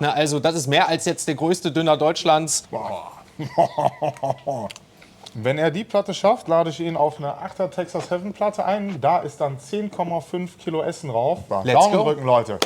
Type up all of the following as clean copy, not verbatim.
Na, also das ist mehr als jetzt der größte Döner Deutschlands. Boah. Wenn er die Platte schafft, lade ich ihn auf eine 8er Texas Heaven Platte ein. Da ist dann 10,5 Kilo Essen drauf. Let's Daumen go. drücken, Leute.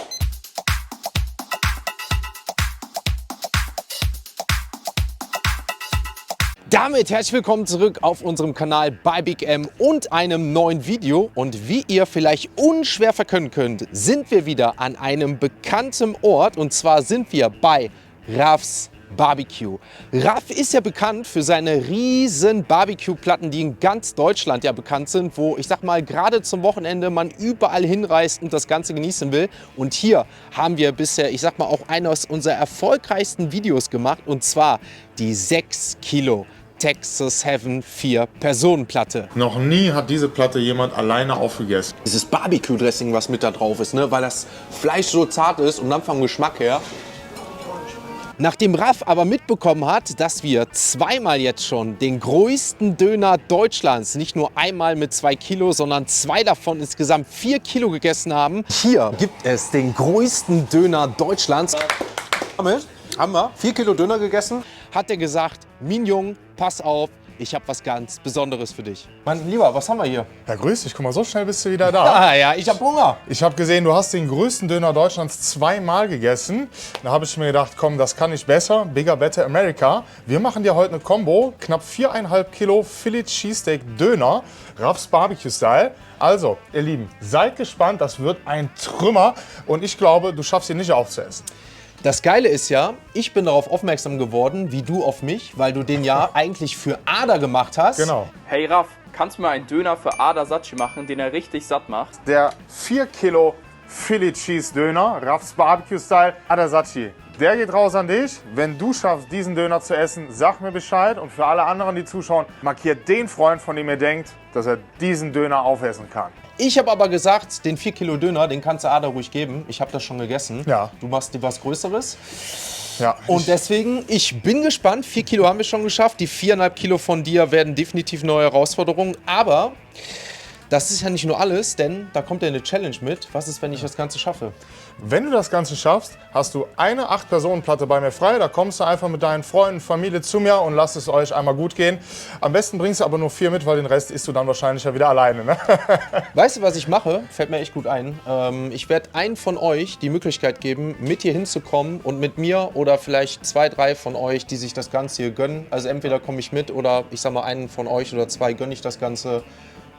Damit herzlich willkommen zurück auf unserem Kanal bei Big M und einem neuen Video. Und wie ihr vielleicht unschwer verkennen könnt, sind wir wieder an einem bekannten Ort. Und zwar sind wir bei Raf's Barbecue. Raf ist ja bekannt für seine riesen Barbecue-Platten, die in ganz Deutschland ja bekannt sind, wo ich sag mal gerade zum Wochenende man überall hinreist und das Ganze genießen will. Und hier haben wir bisher, ich sag mal, auch eines unserer erfolgreichsten Videos gemacht, und zwar die 6 Kilo Texas Heaven 4-Personen-Platte. Noch nie hat diese Platte jemand alleine aufgegessen. Dieses Barbecue-Dressing, was mit da drauf ist, ne? Weil das Fleisch so zart ist und dann vom Geschmack her. Nachdem Raf aber mitbekommen hat, dass wir zweimal jetzt schon den größten Döner Deutschlands, nicht nur einmal mit 2 Kilo, sondern zwei davon insgesamt 4 Kilo gegessen haben, hier gibt es den größten Döner Deutschlands. Damit haben wir 4 Kilo Döner gegessen, hat er gesagt, Mignon, pass auf, ich habe was ganz Besonderes für dich. Mein Lieber, was haben wir hier? Ja, grüß dich. Guck mal, so schnell bist du wieder da. Ah ja, ich habe Hunger. Ich habe gesehen, du hast den größten Döner Deutschlands zweimal gegessen. Da habe ich mir gedacht, komm, das kann ich besser. Bigger, better America. Wir machen dir heute eine Combo. Knapp 4,5 Kilo Philly Cheesesteak Döner. Raf's Barbecue Style. Also, ihr Lieben, seid gespannt. Das wird ein Trümmer. Und ich glaube, du schaffst ihn nicht aufzuessen. Das Geile ist ja, ich bin darauf aufmerksam geworden, wie du auf mich, weil du den ja eigentlich für Ada gemacht hast. Genau. Hey Raff, kannst du mir einen Döner für Ada Sachi machen, den er richtig satt macht? Der 4 Kilo Philly Cheese Döner, Raf's Barbecue Style, Adasachi. Der geht raus an dich. Wenn du schaffst, diesen Döner zu essen, sag mir Bescheid. Und für alle anderen, die zuschauen, markiert den Freund, von dem ihr denkt, dass er diesen Döner aufessen kann. Ich habe aber gesagt, den 4 Kilo Döner, den kannst du Ada ruhig geben. Ich habe das schon gegessen. Ja. Du machst dir was Größeres. Ja, Und deswegen, ich bin gespannt. 4 Kilo haben wir schon geschafft. Die 4,5 Kilo von dir werden definitiv neue Herausforderungen. Aber das ist ja nicht nur alles, denn da kommt ja eine Challenge mit. Was ist, wenn ich das Ganze schaffe? wenn du das Ganze schaffst, hast du eine 8-Personen-Platte bei mir frei. Da kommst du einfach mit deinen Freunden, Familie zu mir und lasst es euch einmal gut gehen. Am besten bringst du aber nur 4 mit, weil den Rest isst du dann wahrscheinlich ja wieder alleine. Ne? Weißt du, was ich mache? Fällt mir echt gut ein. Ich werde einen von euch die Möglichkeit geben, mit hier hinzukommen und mit mir oder vielleicht 2, 3 von euch, die sich das Ganze hier gönnen. Also entweder komme ich mit oder ich sag mal einen von euch oder 2 gönne ich das Ganze.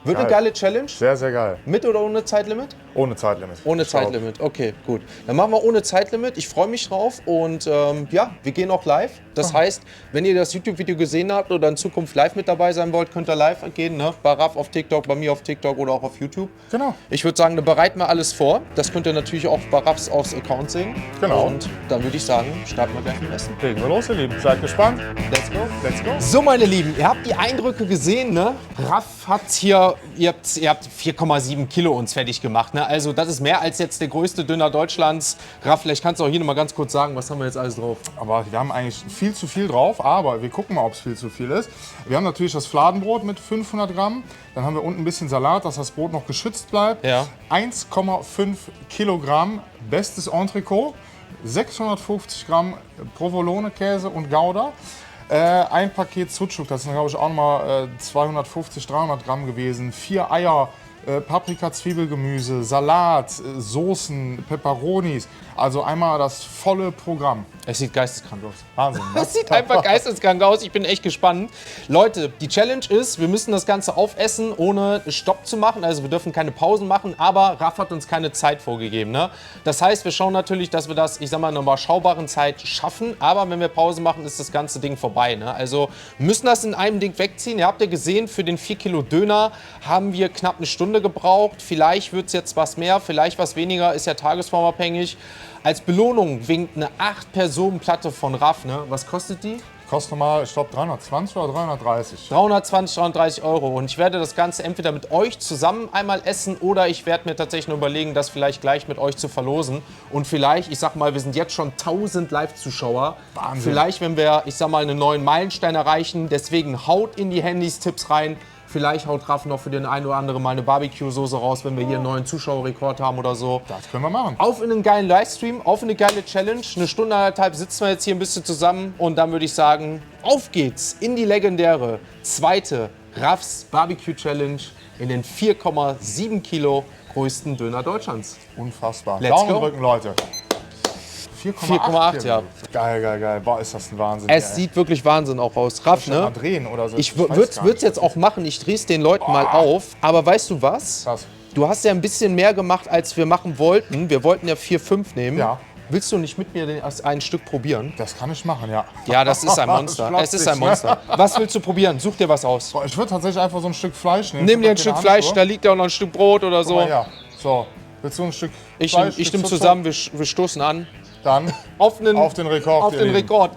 Wird eine geile Challenge? Sehr, sehr geil. Mit oder ohne Zeitlimit? Ohne Zeitlimit. Ohne Zeitlimit, okay, gut. Dann machen wir ohne Zeitlimit. Ich freue mich drauf und ja, wir gehen auch live. Das heißt, wenn ihr das YouTube-Video gesehen habt oder in Zukunft live mit dabei sein wollt, könnt ihr live gehen. Ne? Bei Raf auf TikTok, bei mir auf TikTok oder auch auf YouTube. Genau. Ich würde sagen, dann bereiten wir alles vor. Das könnt ihr natürlich auch bei Rafs aufs Account sehen. Genau. Und dann würde ich sagen, starten wir gleich mit dem Essen. Legen wir los, ihr Lieben. Seid gespannt. Let's go. Let's go. So, meine Lieben, ihr habt die Eindrücke gesehen, ne? Raff hat hier, ihr habt 4,7 Kilo uns fertig gemacht, ne? Also das ist mehr als jetzt der größte Döner Deutschlands. Raff, vielleicht kannst du auch hier noch mal ganz kurz sagen, was haben wir jetzt alles drauf? Aber wir haben eigentlich viel zu viel drauf, aber wir gucken mal, ob es viel zu viel ist. Wir haben natürlich das Fladenbrot mit 500 Gramm. Dann haben wir unten ein bisschen Salat, dass das Brot noch geschützt bleibt. Ja. 1,5 Kilogramm bestes Entrecot. 650 Gramm Provolone-Käse und Gouda. Ein Paket Sucuk, das sind glaube ich auch nochmal 250, 300 Gramm gewesen. 4 Eier, Paprika, Zwiebelgemüse, Salat, Soßen, Peperonis. Also einmal das volle Programm. Es sieht geisteskrank aus. Wahnsinn. Ne? Das sieht einfach geisteskrank aus. Ich bin echt gespannt. Leute, die Challenge ist, wir müssen das Ganze aufessen, ohne Stopp zu machen. Also wir dürfen keine Pausen machen, aber Raff hat uns keine Zeit vorgegeben. Ne? Das heißt, wir schauen natürlich, dass wir das, ich sag mal, in einer überschaubaren Zeit schaffen. Aber wenn wir Pause machen, ist das ganze Ding vorbei. Ne? Also müssen das in einem Ding wegziehen. Ihr habt ja gesehen, für den 4 Kilo Döner haben wir knapp eine Stunde gebraucht. Vielleicht wird es jetzt was mehr, vielleicht was weniger, ist ja tagesformabhängig. Als Belohnung winkt eine 8-Personen-Platte von Raff. Ne? Was kostet die? Kostet normal, ich glaube, 320 oder 330. 320, 330 Euro. Und ich werde das Ganze entweder mit euch zusammen einmal essen oder ich werde mir tatsächlich nur überlegen, das vielleicht gleich mit euch zu verlosen. Und vielleicht, ich sag mal, wir sind jetzt schon 1000 Live-Zuschauer. Wahnsinn. Vielleicht, wenn wir, ich sag mal, einen neuen Meilenstein erreichen. Deswegen haut in die Handys Tipps rein. Vielleicht haut Raff noch für den einen oder anderen mal eine Barbecue-Soße raus, wenn wir hier einen neuen Zuschauerrekord haben oder so. Das können wir machen. Auf in einen geilen Livestream, auf in eine geile Challenge. Eine Stunde, anderthalb sitzen wir jetzt hier ein bisschen zusammen. Und dann würde ich sagen, auf geht's in die legendäre zweite Raffs Barbecue Challenge in den 4,7 Kilo größten Döner Deutschlands. Unfassbar. Let's Daumen go. drücken, Leute. 4,8, ja. Geil, geil, geil. Boah, ist das ein Wahnsinn. Es sieht wirklich Wahnsinn auch aus. Raff, Mal ne? drehen oder so. Ich weiß würde gar es jetzt nicht. auch machen. Ich drehe es den Leuten mal auf. Aber weißt du was? Krass. Du hast ja ein bisschen mehr gemacht, als wir machen wollten. Wir wollten ja 4, 5 nehmen. Ja. Willst du nicht mit mir ein Stück probieren? Das kann ich machen, ja. Ja, das ist ein Monster. Das Es ist ein flott sich, Monster. Was willst du probieren? Such dir was aus. Boah, ich würde tatsächlich einfach so ein Stück Fleisch nehmen. Nimm dir ein Guck mal, Stück keine Fleisch, Hand, da liegt ja auch noch ein Stück Brot oder so. so. Ja. So, willst du ein Stück Ich Fleisch? nehme Stück Zucker? zusammen, wir stoßen an. Dann Auf den Rekord. Auf ihr den Lieben. Rekord.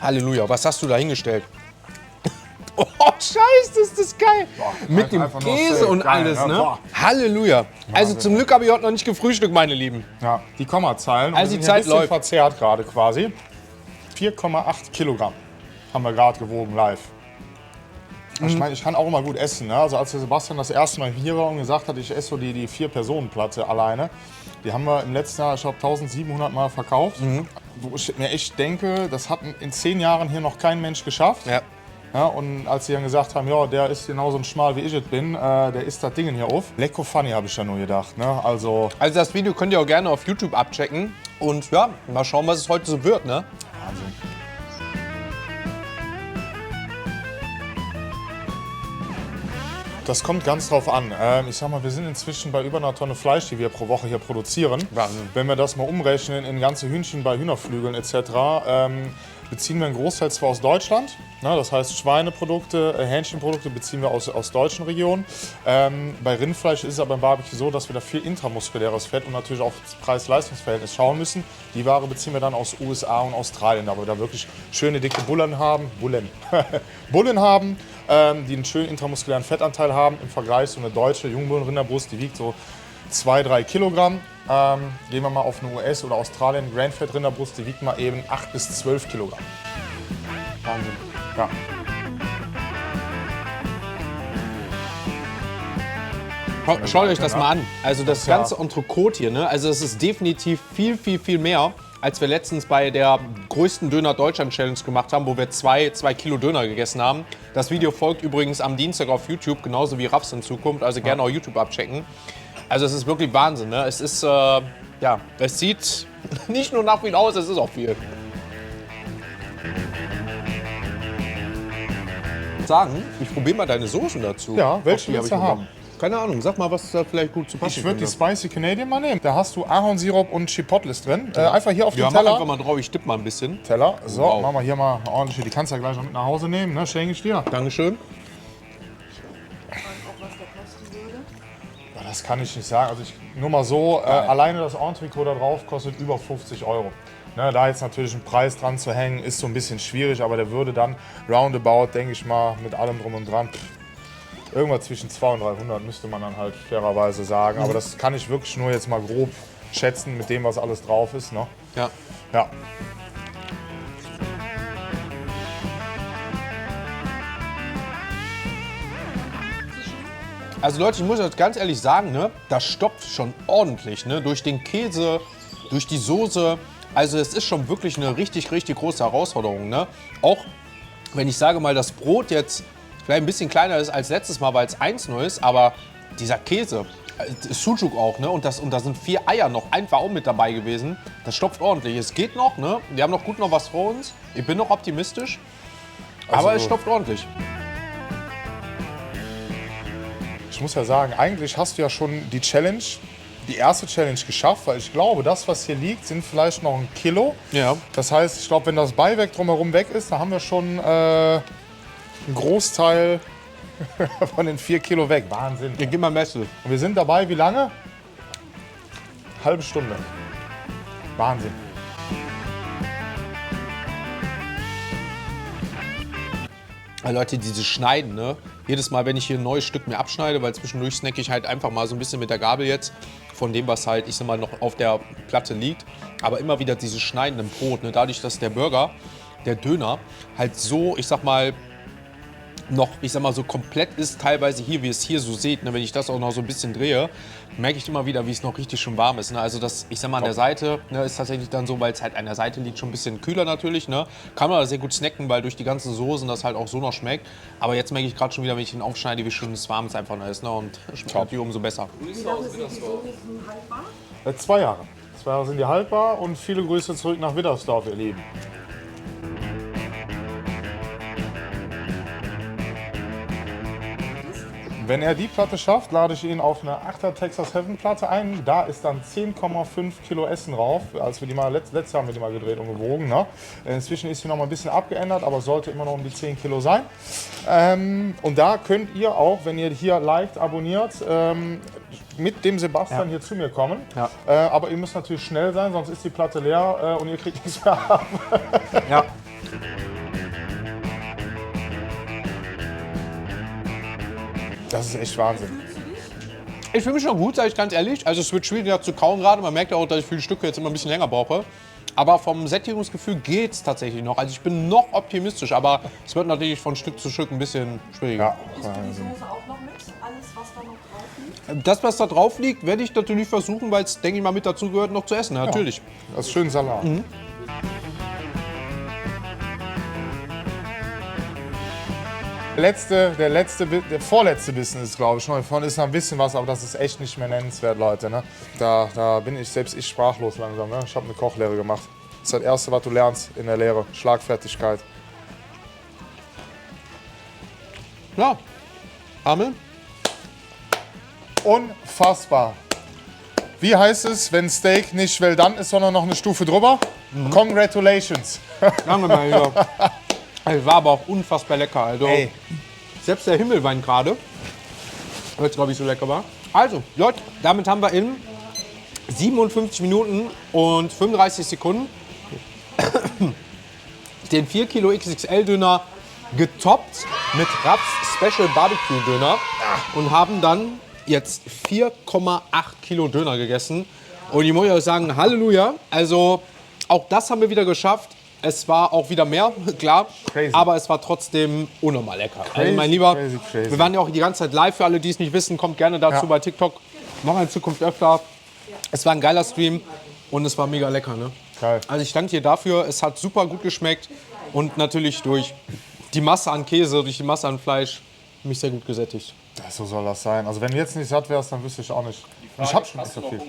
Halleluja, was hast du da hingestellt? Oh, scheiße, ist das geil. Mit dem einfach nur Käse Steak, und geil, alles, ne? ne? Boah. Halleluja. Also zum Glück habe ich heute noch nicht gefrühstückt, meine Lieben. Ja, die Kommazahlen. Also wir die sind hier Zeit ein bisschen läuft. verzerrt gerade quasi. 4,8 Kilogramm haben wir gerade gewogen live. Ich meine, ich kann auch immer gut essen. Ne? Also als der Sebastian das erste Mal hier war und gesagt hat, ich esse so die 4-Personen-Platte alleine, die haben wir im letzten Jahr, ich glaube, 1700 Mal verkauft. Wo ich mir echt denke, das hat in 10 Jahren hier noch kein Mensch geschafft. Ja. Ja, und als sie dann gesagt haben, ja, der ist genauso ein Schmal wie ich es bin, der isst das Ding hier auf. Lecko funny, habe ich da nur gedacht. Ne? Also, Also das Video könnt ihr auch gerne auf YouTube abchecken. Und ja, mal schauen, was es heute so wird, ne? Wahnsinn. Das kommt ganz drauf an. Ich sag mal, wir sind inzwischen bei über einer Tonne Fleisch, die wir pro Woche hier produzieren. Wahnsinn. Wenn wir das mal umrechnen in ganze Hühnchen bei Hühnerflügeln etc., beziehen wir einen Großteil zwar aus Deutschland. Ne, das heißt, Schweineprodukte, Hähnchenprodukte beziehen wir aus deutschen Regionen. Bei Rindfleisch ist es aber beim Barbecue so, dass wir da viel intramuskuläres Fett und natürlich auch das Preis-Leistungs-Verhältnis schauen müssen. Die Ware beziehen wir dann aus USA und Australien, da wir da wirklich schöne dicke Bullen haben, Bullen haben, die einen schönen intramuskulären Fettanteil haben im Vergleich zu einer deutsche Jungbullenrinderbrust, die wiegt so 2-3 Kilogramm. Gehen wir mal auf eine US- oder Australien Grand Fat Rinderbrust, die wiegt mal eben 8 bis 12 Kilogramm. Wahnsinn. Ja. Schaut euch das mal an. Also das Ja. ganze Entrecote hier, ne? Also es ist definitiv viel, viel, viel mehr, als wir letztens bei der größten Döner Deutschland Challenge gemacht haben, wo wir 2 Kilo Döner gegessen haben. Das Video folgt übrigens am Dienstag auf YouTube, genauso wie Raffs in Zukunft. Also gerne auch YouTube abchecken. Also es ist wirklich Wahnsinn, ne? Es ist, ja, es sieht nicht nur nach viel aus, es ist auch viel. Sagen, ich probiere mal deine Soßen dazu. Ja, welche Auf die willst hab du ich haben? Bock. Keine Ahnung, sag mal, was da vielleicht gut zu passen Ich würde die könnte. Spicy Canadian mal nehmen. Da hast du Ahornsirup und Chipotles drin. Einfach hier auf Ja, den mach Teller. einfach mal drauf, ich tippe mal ein bisschen. Teller. So, Wow. machen wir hier mal ordentlich. Die kannst du ja gleich noch mit nach Hause nehmen, ne? Schenke ich dir. Dankeschön. Ja, das kann ich nicht sagen. Also nur mal so, alleine das Entrecote da drauf kostet über 50 Euro. Ne, da jetzt natürlich ein Preis dran zu hängen, ist so ein bisschen schwierig, aber der würde dann roundabout, denke ich mal, mit allem drum und dran, irgendwas zwischen 200 und 300 müsste man dann halt fairerweise sagen. Aber das kann ich wirklich nur jetzt mal grob schätzen mit dem, was alles drauf ist. Ne? Ja. Ja. Also Leute, ich muss jetzt ganz ehrlich sagen, ne, das stopft schon ordentlich, ne, durch den Käse, durch die Soße. Also es ist schon wirklich eine richtig, richtig große Herausforderung, ne. Auch wenn ich sage mal, das Brot jetzt vielleicht ein bisschen kleiner ist als letztes Mal, weil es 1-0 ist, aber dieser Käse, Sucuk auch, ne, und da sind 4 Eier noch einfach auch mit dabei gewesen. Das stopft ordentlich. Es geht noch, ne, wir haben noch gut noch was vor uns. Ich bin noch optimistisch, aber es stopft ordentlich. Ich muss ja sagen, eigentlich hast du ja schon die erste Challenge geschafft, weil ich glaube, das, was hier liegt, sind vielleicht noch 1 Kilo. Ja. Das heißt, ich glaube, wenn das Beiwerk drumherum weg ist, dann haben wir schon einen Großteil von den 4 Kilo weg. Wahnsinn. Ich gebe mein Bestes. Und wir sind dabei, wie lange? Halbe Stunde. Wahnsinn. Leute, dieses Schneiden, ne? jedes Mal, wenn ich hier ein neues Stück mir abschneide, weil zwischendurch snacke ich halt einfach mal so ein bisschen mit der Gabel jetzt von dem, was halt, ich sag mal, noch auf der Platte liegt. Aber immer wieder dieses Schneiden im Brot, ne? Dadurch, dass der Burger, der Döner, halt so, ich sag mal, noch, ich sag mal, so komplett ist, teilweise hier, wie ihr es hier so seht, ne, wenn ich das auch noch so ein bisschen drehe, merke ich immer wieder, wie es noch richtig schön warm ist. Ne? Also das, ich sag mal, an der Seite ist tatsächlich dann so, weil es halt an der Seite liegt, schon ein bisschen kühler natürlich. Ne? Kann man da sehr gut snacken, weil durch die ganzen Soßen das halt auch so noch schmeckt. Aber jetzt merke ich gerade schon wieder, wenn ich ihn aufschneide, wie schön es warm es einfach noch ist. Ne? Und schmeckt natürlich umso besser. Wie lange sind die Soßen haltbar? 2 Jahre. 2 Jahre sind die haltbar und viele Grüße zurück nach Widdersdorf, ihr Lieben. Wenn er die Platte schafft, lade ich ihn auf eine 8er Texas Heaven Platte ein. Da ist dann 10,5 Kilo Essen drauf. Als wir die mal letztes Jahr haben wir die mal gedreht und gewogen. Ne? Inzwischen ist sie noch mal ein bisschen abgeändert, aber sollte immer noch um die 10 Kilo sein. Und da könnt ihr auch, wenn ihr hier liked, abonniert, mit dem Sebastian hier zu mir kommen. Ja. Aber ihr müsst natürlich schnell sein, sonst ist die Platte leer und ihr kriegt nichts mehr ab. Ja. Das ist echt Wahnsinn. Ich fühle mich schon gut, sage ich ganz ehrlich. Also es wird schwieriger zu kauen gerade. Man merkt auch, dass ich für die Stücke jetzt immer ein bisschen länger brauche. Aber vom Sättigungsgefühl geht es tatsächlich noch. Also ich bin noch optimistisch, aber es wird natürlich von Stück zu Stück ein bisschen schwieriger. Ja, Isst du die Soße auch noch mit? Alles, was da noch drauf liegt? Das, was da drauf liegt, werde ich natürlich versuchen, weil es, denke ich mal, mit dazu gehört, noch zu essen. Natürlich. das ist schön Salat. Der vorletzte Bissen ist, glaube ich, noch. Davon ist noch ein bisschen was, aber das ist echt nicht mehr nennenswert, Leute. Ne? Da bin ich selbst sprachlos langsam. Ne? Ich habe eine Kochlehre gemacht. Das ist das Erste, was du lernst in der Lehre. Schlagfertigkeit. Ja. Amel? Unfassbar. Wie heißt es, wenn Steak nicht well done ist, sondern noch eine Stufe drüber? Congratulations. Lange mal hier. Es war aber auch unfassbar lecker. Also Ey. selbst der Himmelwein gerade, weil es glaube ich so lecker war. Also Leute, damit haben wir in 57 Minuten und 35 Sekunden den 4 Kilo XXL Döner getoppt mit Raps Special Barbecue Döner und haben dann jetzt 4,8 Kilo Döner gegessen. Und ich muss euch sagen, Halleluja. Also auch das haben wir wieder geschafft. Es war auch wieder mehr, klar, Crazy. aber es war trotzdem unnormal lecker. Also mein Lieber, crazy. wir waren ja auch die ganze Zeit live. Für alle, die es nicht wissen, kommt gerne dazu Ja. bei TikTok. Noch in Zukunft öfter. Es war ein geiler Stream und es war mega lecker. Ne? Geil. Also ich danke dir dafür. Es hat super gut geschmeckt und natürlich durch die Masse an Käse, durch die Masse an Fleisch mich sehr gut gesättigt. Ja, so soll das sein. Also wenn du jetzt nicht satt wärst, dann wüsste ich auch nicht. Ich hab schon nicht so viel.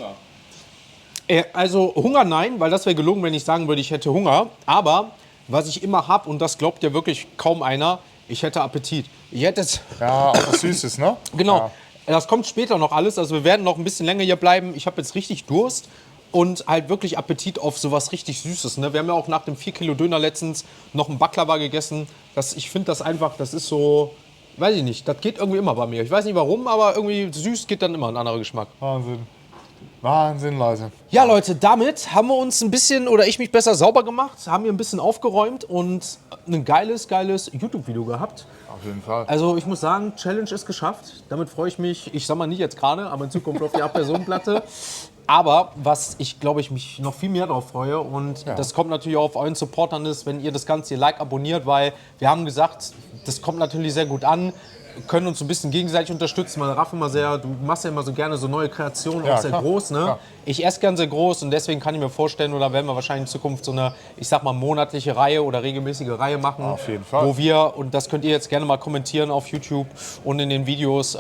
Also Hunger nein, weil das wäre gelogen, wenn ich sagen würde, ich hätte Hunger. Aber was ich immer habe, und das glaubt ja wirklich kaum einer, ich hätte Appetit. Ich hätte es, Ja, auch was Süßes, ne? genau, Ja. das kommt später noch alles. Also wir werden noch ein bisschen länger hier bleiben. Ich habe jetzt richtig Durst und halt wirklich Appetit auf sowas richtig Süßes. Ne? Wir haben ja auch nach dem 4 Kilo Döner letztens noch einen Baklava gegessen. Ich finde das einfach, das ist so, weiß ich nicht, das geht irgendwie immer bei mir. Ich weiß nicht warum, aber irgendwie süß geht dann immer ein anderer Geschmack. Wahnsinn. Wahnsinn, Leute. Ja, Leute, damit haben wir uns ein bisschen, oder ich mich besser sauber gemacht, haben hier ein bisschen aufgeräumt und ein geiles YouTube-Video gehabt. Auf jeden Fall. Also ich muss sagen, Challenge ist geschafft. Damit freue ich mich, ich sag mal nicht jetzt gerade, aber in Zukunft auf die 8-Personen-Platte. Aber was ich glaube ich mich noch viel mehr darauf freue und das kommt natürlich auch auf euren Supportern ist, wenn ihr das Ganze hier abonniert, weil wir haben gesagt, das kommt natürlich sehr gut an. Können uns so ein bisschen gegenseitig unterstützen. Man Raff immer sehr, du machst ja immer so gerne so neue Kreationen, Ja, auch sehr klar, groß. Ne? klar. Ich esse gern sehr groß und deswegen kann ich mir vorstellen, oder werden wir wahrscheinlich in Zukunft so eine, ich sag mal, monatliche Reihe oder regelmäßige Reihe machen. Auf jeden Fall. Wo wir, und das könnt ihr jetzt gerne mal kommentieren auf YouTube und in den Videos,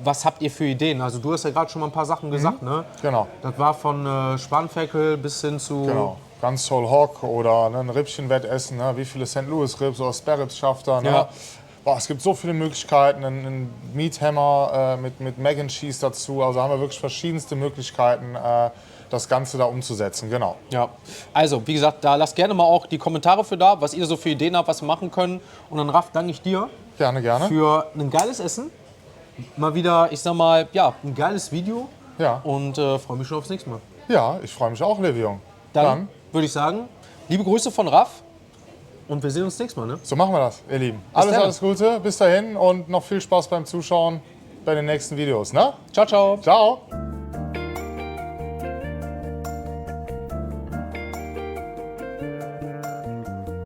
was habt ihr für Ideen? Also du hast ja gerade schon mal ein paar Sachen gesagt, ne? Genau. Das war von Spanferkel bis hin zu... Genau. Ganz Soul Hawk oder ne, ein Rippchenwettessen, ne? Wie viele St. Louis Ribs oder Spare Ribs schafft er. Ne? Ja. Boah, es gibt so viele Möglichkeiten, ein Meat Hammer mit Mac and Cheese dazu. Also haben wir wirklich verschiedenste Möglichkeiten, das Ganze da umzusetzen. Genau. Ja, also wie gesagt, da lasst gerne mal auch die Kommentare für da, was ihr so für Ideen habt, was wir machen können. Und dann Raff, danke ich dir Gerne, gerne. für ein geiles Essen. Mal wieder, ich sag mal, ja, ein geiles Video. Ja. Und freue mich schon aufs nächste Mal. Ja, ich freue mich auch, Levion. Dann würde ich sagen, liebe Grüße von Raff. Und wir sehen uns nächstes Mal, ne? So machen wir das, ihr Lieben. dann. Alles Gute, bis dahin und noch viel Spaß beim Zuschauen bei den nächsten Videos. Ne? Ciao, ciao. Ciao.